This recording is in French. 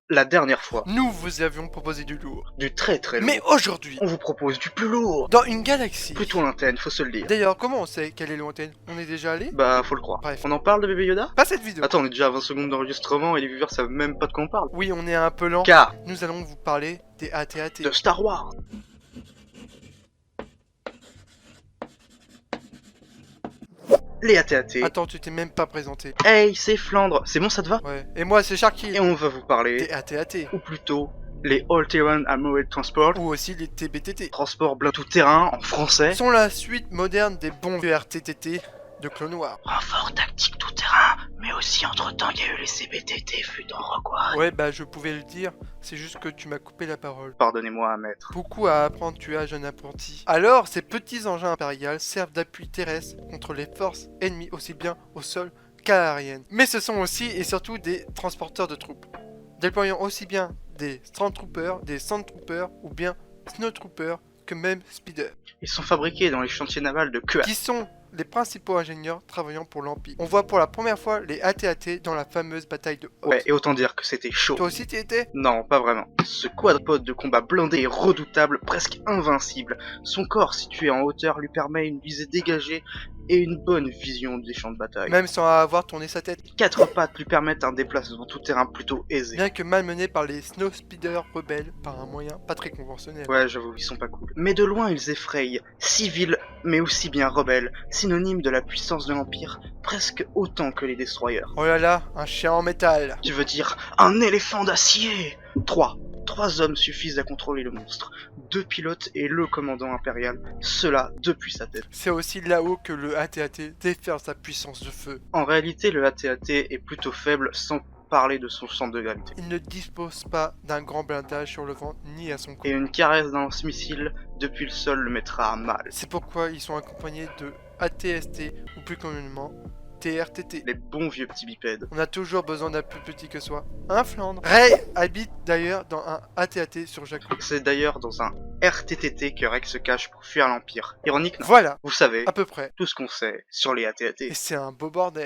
La dernière fois, nous vous avions proposé du lourd. du très très lourd. Mais aujourd'hui, On vous propose du plus lourd. dans une galaxie... Plutôt lointaine, faut se le dire. D'ailleurs, comment on sait qu'elle est lointaine? On est déjà allé? Bah, faut le croire. Bref. On en parle de bébé Yoda? Pas cette vidéo. Attends, on est déjà à 20 secondes d'enregistrement et les viewers savent même pas de quoi on parle. Oui, on est un peu lent. Car Nous allons vous parler des AT-AT. de Star Wars. Les AT-AT. Attends, tu t'es même pas présenté. Hey, c'est Flandre. C'est bon, ça te va? Ouais. Et moi, c'est Sharky. Et on va vous parler, Des AT-AT. ou plutôt, les All-Terrain Armored Transport. Ou aussi les TBTT. Transport blanc tout-terrain en français. Sont la suite moderne des bons VRTTT de Clone Wars. Renfort tactique tout-terrain, mais aussi entre-temps il y a eu les CBTT fut dans Rogue One. Ouais, bah je pouvais le dire, c'est juste que tu m'as coupé la parole. Pardonnez-moi, maître. Beaucoup à apprendre, tu as jeune apprenti. Alors, ces petits engins impériaux servent d'appui terrestre contre les forces ennemies aussi bien au sol qu'à l'aérienne. Mais ce sont aussi et surtout des transporteurs de troupes, déployant aussi bien des Stormtroopers, des Sandtroopers ou bien Snowtroopers que même Speeder, Ils sont fabriqués dans les chantiers navals de Kuat. qui sont les principaux ingénieurs travaillant pour l'Empire. On voit pour la première fois les AT-AT dans la fameuse bataille de Hoth. Ouais, et autant dire que c'était chaud. Toi aussi t'y étais? Non, pas vraiment. Ce quadrupode de combat blindé est redoutable, presque invincible. Son corps situé en hauteur lui permet une visée dégagée et une bonne vision des champs de bataille. Même sans avoir tourné sa tête. Quatre pattes lui permettent un déplacement tout-terrain plutôt aisé. Bien que malmenés par les Snow Speeders rebelles par un moyen pas très conventionnel. Ouais, j'avoue, ils sont pas cool. Mais de loin, ils effrayent. Civils, mais aussi bien rebelles, synonyme de la puissance de l'Empire, presque autant que les destroyers. Oh là là, un chien en métal. Tu veux dire un éléphant d'acier? Trois hommes suffisent à contrôler le monstre. 2 pilotes et le commandant impérial, cela depuis sa tête. C'est aussi là-haut que le AT-AT déferle sa puissance de feu. En réalité, le AT-AT est plutôt faible sans parler de son centre de gravité. Il ne dispose pas d'un grand blindage sur le ventre ni à son Et corps. une caresse d'un lance-missile depuis le sol le mettra à mal. C'est pourquoi ils sont accompagnés de AT-ST ou plus communément TRTT. Les bons vieux petits bipèdes. On a toujours besoin d'un plus petit que soi. Un Flandre. Rey habite d'ailleurs dans un AT-AT sur Jakku. C'est d'ailleurs dans un RTTT que Rex se cache pour fuir l'Empire. Ironique, non? Voilà, Vous savez, à peu près. tout ce qu'on sait sur les AT-AT. Et c'est un beau bordel.